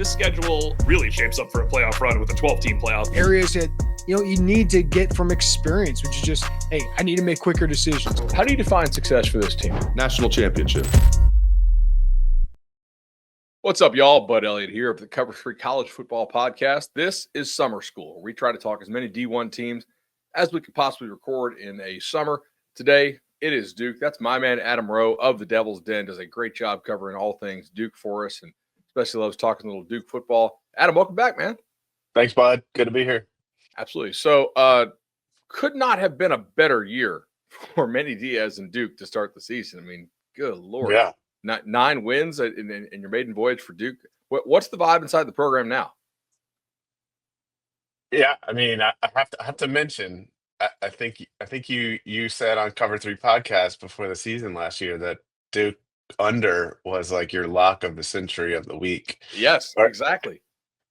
this schedule really shapes up for a playoff run with a 12-team playoff. Areas that, you need to get from experience, which is just, hey, I need to make quicker decisions. How do you define success for this team? National championship. What's up, y'all? Bud Elliott here of the Cover 3 College Football Podcast. This is Summer School, where we try to talk as many D1 teams as we could possibly record in a summer. Today, it is Duke. That's my man, Adam Rowe of the Devil's Den. Does a great job covering all things Duke for us, and especially loves talking a little Duke football. Adam, welcome back, man. Thanks, Bud. Good to be here. Absolutely. So, could not have been a better year for Manny Diaz and Duke to start the season. I mean, good Lord. Yeah. 9 wins in your maiden voyage for Duke. What's the vibe inside the program now? Yeah, I mean, I have to mention. I think you said on Cover 3 podcast before the season last year that Duke under was like your lock of the century of the week. Yes, exactly.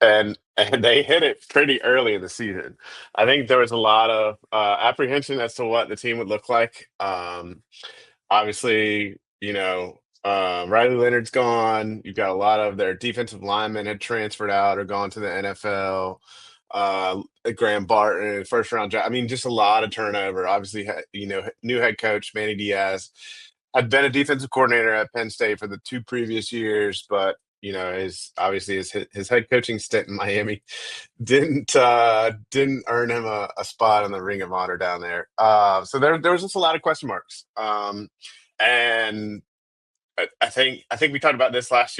And they hit it pretty early in the season. I think there was a lot of apprehension as to what the team would look like. Obviously, Riley Leonard's gone. You've got a lot of their defensive linemen had transferred out or gone to the NFL. Graham Barton, first round draft. I mean, just a lot of turnover. Obviously, new head coach Manny Diaz had been a defensive coordinator at Penn State for the 2 previous years, but his head coaching stint in Miami didn't earn him a spot on the Ring of Honor down there. So there was just a lot of question marks. And I think we talked about this last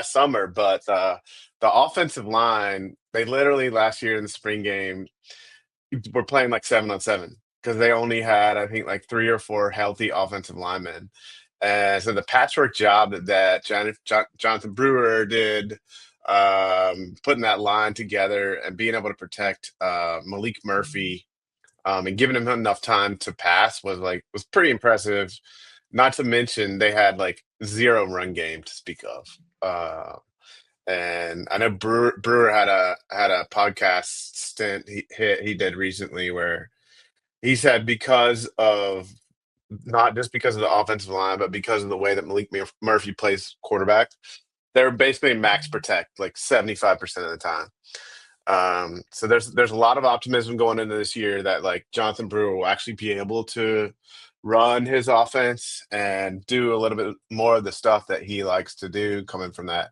summer, but the offensive line, they literally last year in the spring game were playing like 7-on-7 because they only had, I think, like 3 or 4 healthy offensive linemen. And so the patchwork job that Jonathan Brewer did, putting that line together and being able to protect Malik Murphy and giving him enough time to pass was pretty impressive. Not to mention they had like 0 run game to speak of. And I know Brewer had a podcast stint he did recently where he said not just because of the offensive line, but because of the way that Malik Murphy plays quarterback, they're basically max protect like 75% of the time. So there's a lot of optimism going into this year that like Jonathan Brewer will actually be able to run his offense and do a little bit more of the stuff that he likes to do, coming from that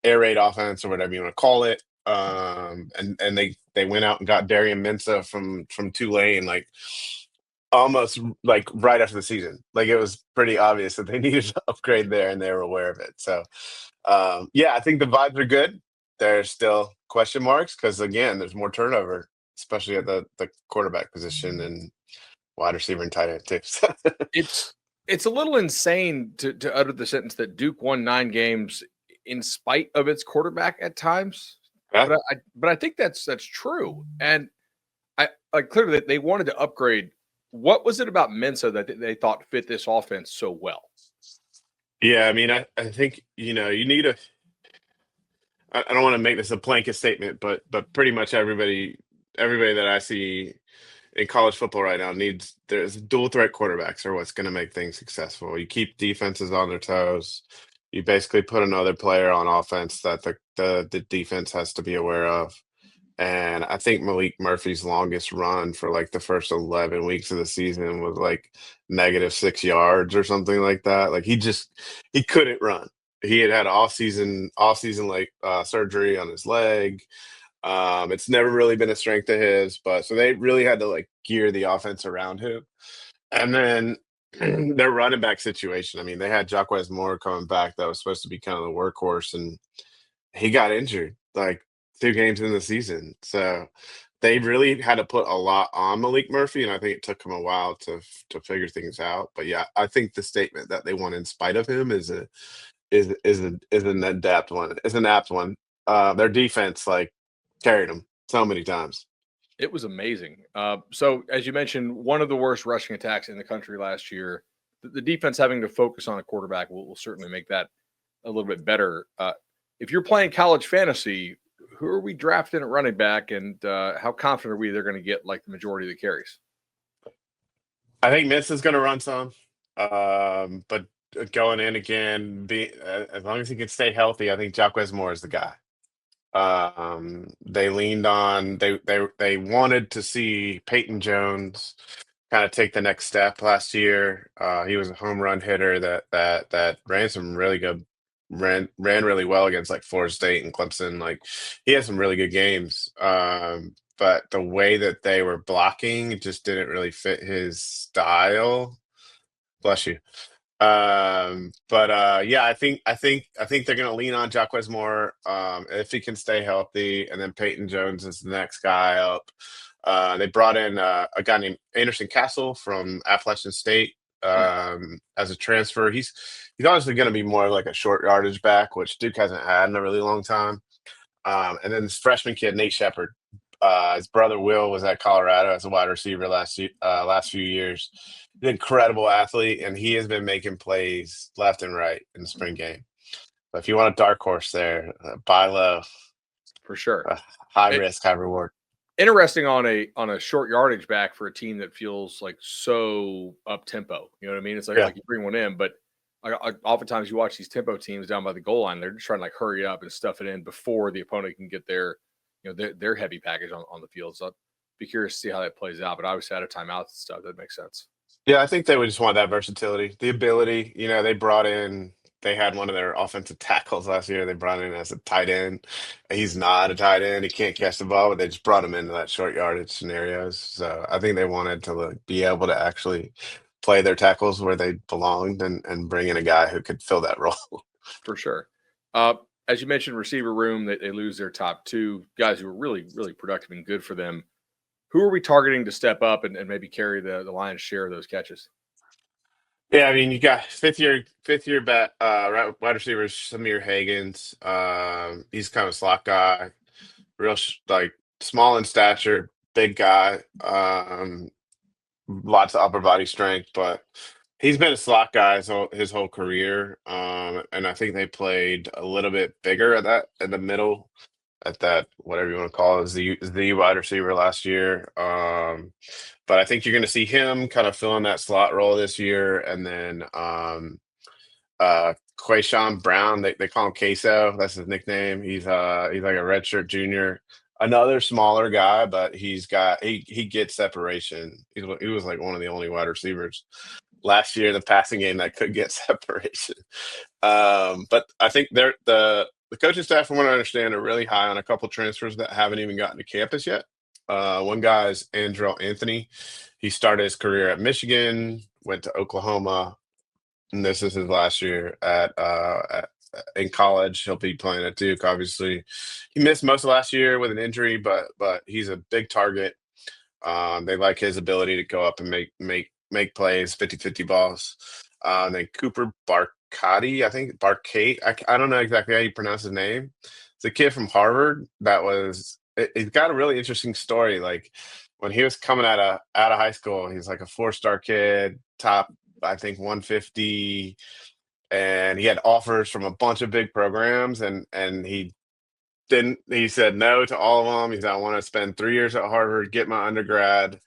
air raid offense or whatever you want to call it. And they went out and got Darian Mensah from Tulane, like almost like right after the season. Like it was pretty obvious that they needed to upgrade there, and they were aware of it. So I think the vibes are good. There's still question marks because again, there's more turnover, especially at the quarterback position and wide receiver and tight end too. It's a little insane to utter the sentence that Duke won 9 games in spite of its quarterback at times. Yeah. But I think that's true. And I clearly they wanted to upgrade. What was it about Mensah that they thought fit this offense so well? Yeah, I mean, I think, you need I don't want to make this a blanket statement, but pretty much everybody that I see in college football right now there's dual threat quarterbacks are what's going to make things successful. You keep defenses on their toes. You basically put another player on offense that the defense has to be aware of. And I think Malik Murphy's longest run for like the first 11 weeks of the season was like -6 yards or something like that. Like he couldn't run. He had off-season like surgery on his leg. It's never really been a strength of his, but so they really had to like gear the offense around him. And then their running back situation. I mean, they had Jacquez Moore coming back that was supposed to be kind of the workhorse, and he got injured like 2 games in the season. So they really had to put a lot on Malik Murphy, and I think it took him a while to figure things out. But yeah, I think the statement that they won in spite of him is an apt one. It's an apt one. Their defense like carried them so many times. It was amazing. So as you mentioned, one of the worst rushing attacks in the country last year. The defense having to focus on a quarterback will certainly make that a little bit better. If you're playing college fantasy, who are we drafting at running back, and how confident are we they're going to get like the majority of the carries? I think Mensah's going to run some, but going in again, as long as he can stay healthy, I think Jacquez Moore is the guy. They leaned on they wanted to see Peyton Jones kind of take the next step last year. He was a home run hitter that ran some really good ran really well against like Florida State and Clemson. Like he had some really good games. But the way that they were blocking just didn't really fit his style. Bless you. But yeah, I think they're gonna lean on Jacquez more if he can stay healthy, and then Peyton Jones is the next guy up. They brought in a guy named Anderson Castle from Appalachian State as a transfer. He's obviously going to be more like a short yardage back, which Duke hasn't had in a really long time. And then this freshman kid Nate Shepard. His brother Will was at Colorado as a wide receiver last few years. An incredible athlete, and he has been making plays left and right in the spring game. But if you want a dark horse there, buy low, for sure. high risk, high reward. Interesting on a short yardage back for a team that feels like so up tempo. You know what I mean? It's like you bring one in, but oftentimes you watch these tempo teams down by the goal line. They're just trying to like hurry up and stuff it in before the opponent can get their their heavy package on the field. So I'd be curious to see how that plays out. But obviously out of timeouts and stuff, that makes sense. Yeah, I think they would just want that versatility, the ability. They had one of their offensive tackles last year. They brought in as a tight end. He's not a tight end. He can't catch the ball, but they just brought him into that short yardage scenarios. So I think they wanted to be able to actually play their tackles where they belonged and bring in a guy who could fill that role. For sure. As you mentioned, receiver room, they lose their top two guys who were really, really productive and good for them. Who are we targeting to step up and maybe carry the lion's share of those catches? Yeah, I mean, you got fifth year wide receivers, Samir Hagans. He's kind of a slot guy, real like small in stature, big guy. Lots of upper body strength, but he's been a slot guy his whole career. And I think they played a little bit bigger at that in the middle, at that whatever you want to call it, is the wide receiver last year. But I think you're going to see him kind of fill in that slot role this year, and then Quayshawn Brown, they call him Queso. That's his nickname. He's like a redshirt junior, another smaller guy, but he gets separation. He was like one of the only wide receivers last year in the passing game that could get separation. But I think the coaching staff, from what I understand, are really high on a couple transfers that haven't even gotten to campus yet. One guy is Andrell Anthony. He started his career at Michigan, went to Oklahoma, and this is his last year in college. He'll be playing at Duke. Obviously, he missed most of last year with an injury, but he's a big target. They like his ability to go up and make plays, 50-50 balls. Then Cooper Barkati, I think Barkate. I don't know exactly how you pronounce his name. It's a kid from Harvard he's got a really interesting story. Like when he was coming out of high school, he's like a 4-star kid, top, I think 150, and he had offers from a bunch of big programs, and he said no to all of them. He said, I want to spend 3 years at Harvard, get my undergrad,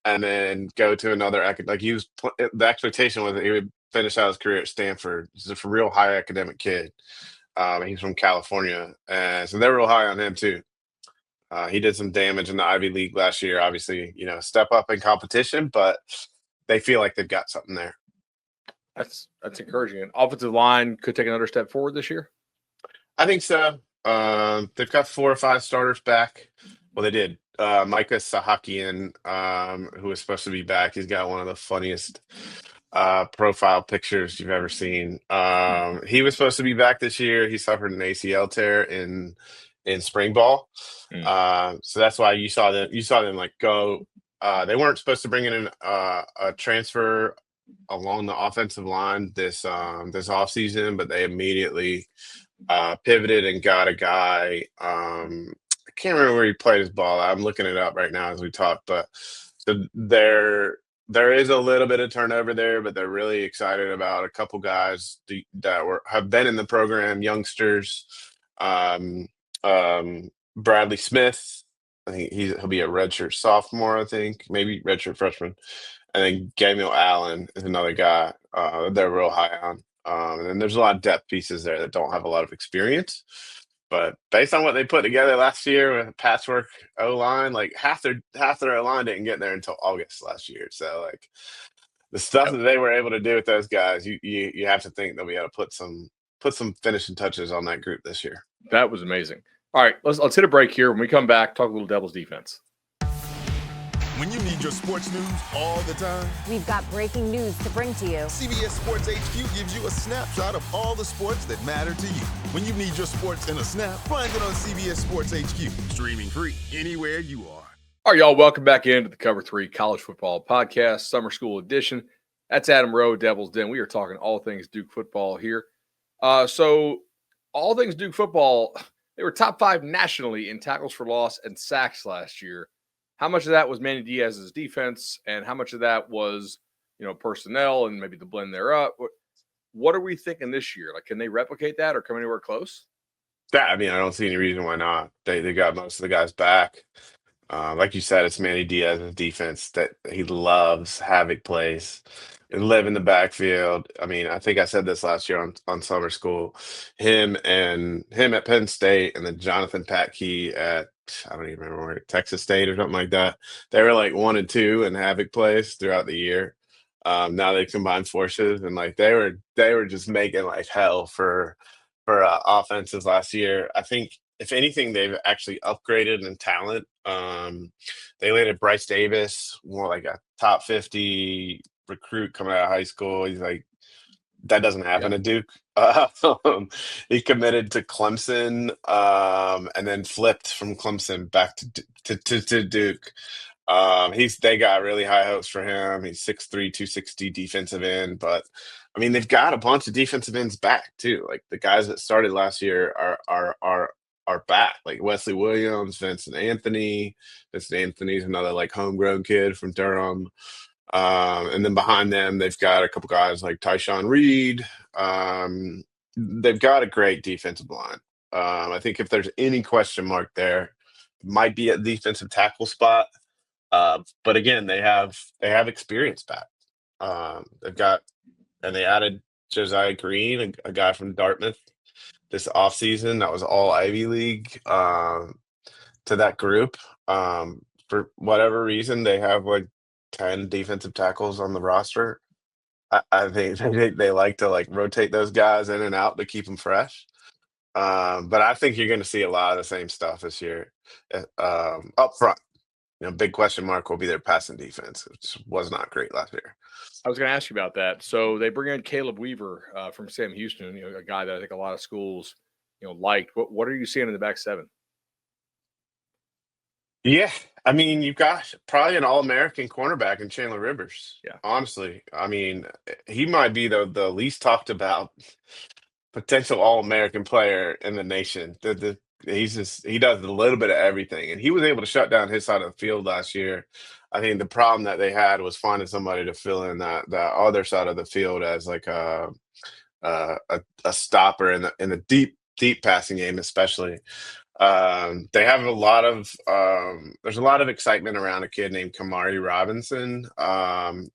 and then go to another the expectation was that he would finish out his career at Stanford. He's a real high academic kid. He's from California, and so they're real high on him too. He did some damage in the Ivy League last year. Obviously, step up in competition, but they feel like they've got something there. That's encouraging. An offensive line could take another step forward this year? I think so. They've got 4 or 5 starters back. Well, they did. Micah Sahakian, who was supposed to be back. He's got one of the funniest profile pictures you've ever seen. He was supposed to be back this year. He suffered an ACL tear in spring ball. So that's why you saw them like go. They weren't supposed to bring in a transfer along the offensive line this offseason, but they immediately pivoted and got a guy. I can't remember where he played his ball. I'm looking it up right now as we talk, but there is a little bit of turnover there, but they're really excited about a couple guys that have been in the program, youngsters. Bradley Smith, I think he'll be a redshirt sophomore, I think, maybe redshirt freshman. And then Gamil Allen is another guy they're real high on. And then there's a lot of depth pieces there that don't have a lot of experience. But based on what they put together last year with a patchwork O-line, like half their O-line didn't get there until August last year. So like the stuff that they were able to do with those guys, you have to think they'll be able to put some finishing touches on that group this year. That was amazing. All right, let's hit a break here. When we come back, talk a little Devils defense. When you need your sports news all the time, we've got breaking news to bring to you. CBS Sports HQ gives you a snapshot of all the sports that matter to you. When you need your sports in a snap, find it on CBS Sports HQ, streaming free anywhere you are. All right, y'all, welcome back into the Cover 3 College Football Podcast, Summer School Edition. That's Adam Rowe, Devil's Den. We are talking all things Duke football here. So all things Duke football, they were top 5 nationally in tackles for loss and sacks last year. How much of that was Manny Diaz's defense, and how much of that was, personnel and maybe the blend thereof? What are we thinking this year? Like, can they replicate that or come anywhere close? Yeah, I mean, I don't see any reason why not. They got most of the guys back. Like you said, it's Manny Diaz's defense that he loves havoc plays and live in the backfield. I mean, I think I said this last year on Summer School. Him at Penn State, and then Jonathan Patkey at, I don't even remember where, Texas State or something like that. They were like 1 and 2 in havoc plays throughout the year. Now they combined forces, and like they were just making like hell for offenses last year. I think if anything, they've actually upgraded in talent. They landed Bryce Davis, more like a top 50 recruit coming out of high school. He's like, that doesn't happen at Duke. He committed to Clemson, and then flipped from Clemson back to Duke. They got really high hopes for him. He's 6'3", 260 defensive end, but I mean, they've got a bunch of defensive ends back too. Like the guys that started last year are back. Like Wesley Williams, Vincent Anthony. Vincent Anthony's another like homegrown kid from Durham. And then behind them, they've got a couple guys like Tyshawn Reed. They've got a great defensive line. I think if there's any question mark there, it might be at defensive tackle spot. But again, they have experience back. They added Josiah Green, a guy from Dartmouth, this offseason that was all Ivy League, to that group. For whatever reason, they have like 10 defensive tackles on the roster. I think they like to like rotate those guys in and out to keep them fresh. But I think you're going to see a lot of the same stuff this year. Up front, big question mark will be their passing defense, which was not great last year. I was going to ask you about that. So they bring in Caleb Weaver from Sam Houston, a guy that I think a lot of schools, liked. What are you seeing in the back seven? Yeah, I mean, you've got probably an All-American cornerback in Chandler Rivers. Yeah. Honestly, I mean, he might be the least talked about potential All-American player in the nation. He does a little bit of everything, and he was able to shut down his side of the field last year. I think the problem that they had was finding somebody to fill in that other side of the field as like a stopper in the deep passing game, especially. They have there's a lot of excitement around a kid named Kamari Robinson.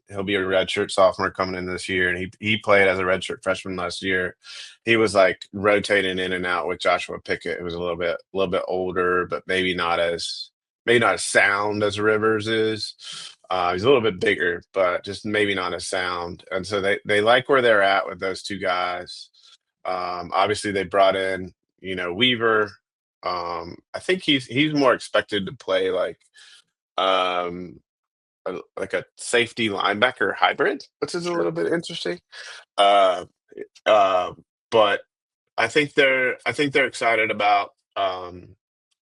He'll be a redshirt sophomore coming in this year, and he played as a redshirt freshman last year. He was like rotating in and out with Joshua Pickett, who was a little bit older, but maybe not as sound as Rivers is. He's a little bit bigger, but just maybe not as sound. And so they like where they're at with those two guys. Obviously they brought in, Weaver. I think he's more expected to play like a safety linebacker hybrid, which is a little bit interesting. But I think they're excited about.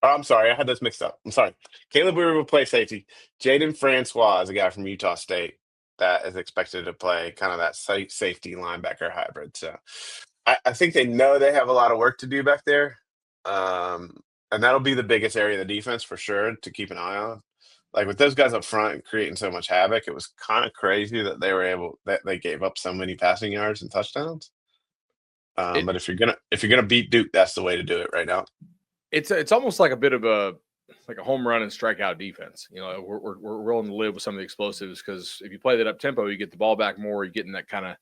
I'm sorry, I had this mixed up. I'm sorry. Caleb Weaver will play safety. Jaden Francois is a guy from Utah State that is expected to play kind of that safety linebacker hybrid. So I think they know they have a lot of work to do back there. And that'll be the biggest area of the defense for sure to keep an eye on. Like with those guys up front creating so much havoc, it was kind of crazy that they gave up so many passing yards and touchdowns. But if you're gonna beat Duke, that's the way to do it right now. It's almost like a bit of a home run and strikeout defense. We're willing to live with some of the explosives because if you play that up tempo, you get the ball back more. You're getting that kind of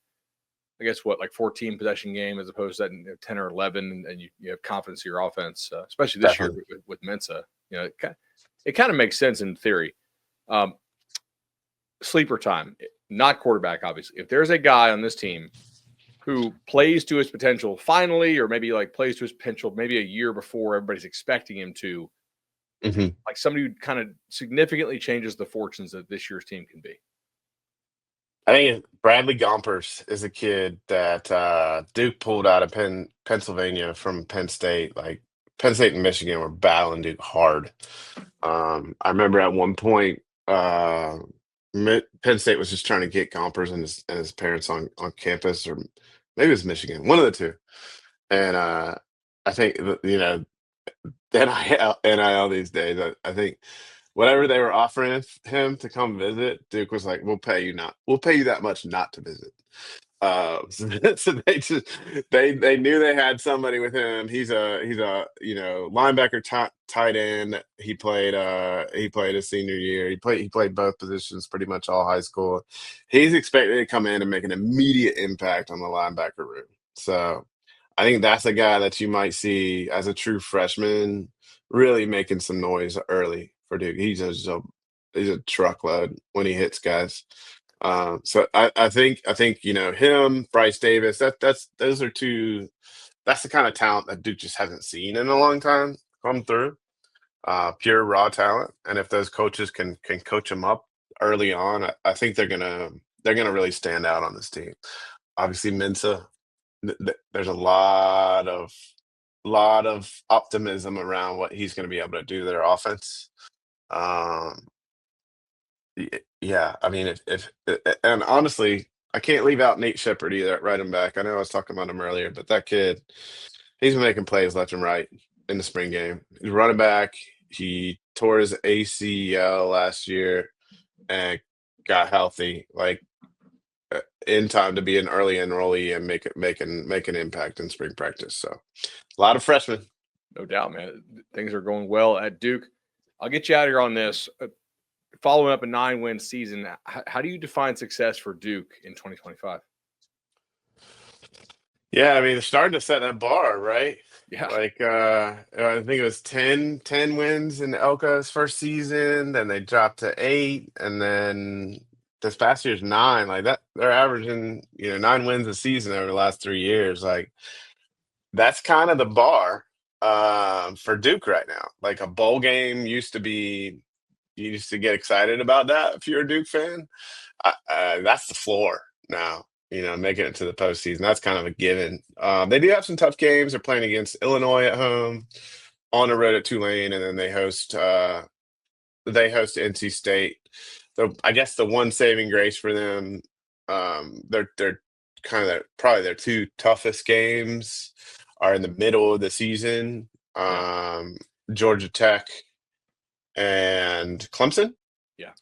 I guess like 14 possession game as opposed to that 10 or 11, and you have confidence in your offense, especially this year with Mensa. It kind of makes sense in theory. Sleeper time, not quarterback, obviously. If there's a guy on this team who plays to his potential finally, or maybe like plays to his potential maybe a year before everybody's expecting him to, like somebody who kind of significantly changes the fortunes that this year's team can be. I think Bradley Gompers is a kid that Duke pulled out of Pennsylvania from Penn State. Like Penn State and Michigan were battling Duke hard. I remember at one point, Penn State was just trying to get Gompers and his parents on campus, or maybe it was Michigan, one of the two. And I think NIL these days. I think whatever they were offering him to come visit, Duke was like, we'll pay you that much not to visit. So they knew they had somebody with him. He's a linebacker, tight end. He played his senior year. He played both positions pretty much all high school. He's expected to come in and make an immediate impact on the linebacker room. So I think that's a guy that you might see as a true freshman really making some noise early for Duke. He's a truckload when he hits guys. So I think him, Bryce Davis. Those are two. That's the kind of talent that Duke just hasn't seen in a long time come through. Pure raw talent, and if those coaches can coach them up early on, I think they're gonna really stand out on this team. Obviously, Mensa. There's a lot of optimism around what he's going to be able to do to their offense. Yeah, I mean, and honestly, I can't leave out Nate Shepard either at right and back. I know I was talking about him earlier, but that kid, he's been making plays left and right in the spring game. He's running back. He tore his ACL last year and got healthy, like in time to be an early enrollee and make an impact in spring practice. So a lot of freshmen. No doubt, man. Things are going well at Duke. I'll get you out of here on this. Following up a 9-win season, how do you define success for Duke in 2025? Yeah, I mean, they're starting to set that bar, right? Yeah. Like, I think it was 10 wins in Elka's first season, then they dropped to 8, and then this past year's 9. Like that, they're averaging 9 wins a season over the last 3 years. Like that's kind of the bar for Duke right now. Like a bowl game used to be, you used to get excited about that if you're a Duke fan. That's the floor now. Making it to the postseason, that's kind of a given. They do have some tough games. They're playing against Illinois at home, on the road at Tulane, and then they host NC State. So I guess the one saving grace for them, they're kind of probably their 2 toughest games are in the middle of the season. Georgia Tech and Clemson. Yeah.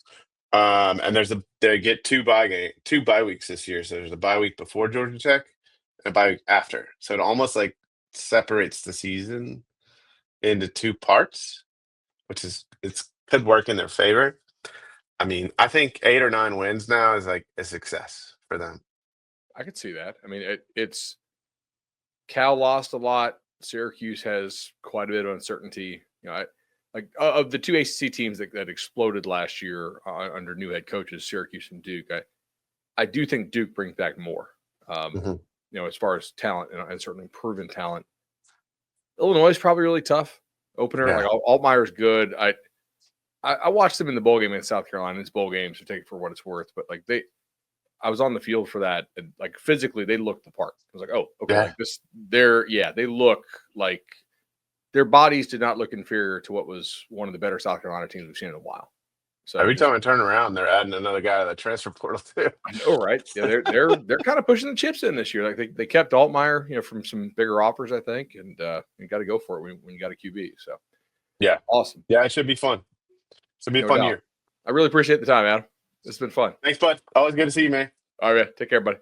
And they get 2 bye weeks this year. So there's a bye week before Georgia Tech and a bye week after. So it almost like separates the season into 2 parts, which could work in their favor. I mean, I think 8 or 9 wins now is like a success for them. I could see that. I mean, it's Cal lost a lot. Syracuse has quite a bit of uncertainty. Of the 2 ACC teams that exploded last year under new head coaches, Syracuse and Duke, I do think Duke brings back more. As far as talent and certainly proven talent. Illinois is probably really tough opener. Yeah. Like Altmaier's good. I watched them in the bowl game in South Carolina. It's bowl games, so take it for what it's worth. But I was on the field for that, and like physically, they looked the part. I was like, oh, okay, Yeah. they look like their bodies did not look inferior to what was one of the better South Carolina teams we've seen in a while. So every time I turn around, they're adding another guy to the transfer portal too. I know, right? Yeah, they're kind of pushing the chips in this year. Like they kept Altmaier, from some bigger offers, I think, and you got to go for it when you got a QB. So yeah, awesome. Yeah, it should be fun. Should be a fun year. I really appreciate the time, Adam. This has been fun. Thanks, bud. Always good to see you, man. All right, take care, buddy.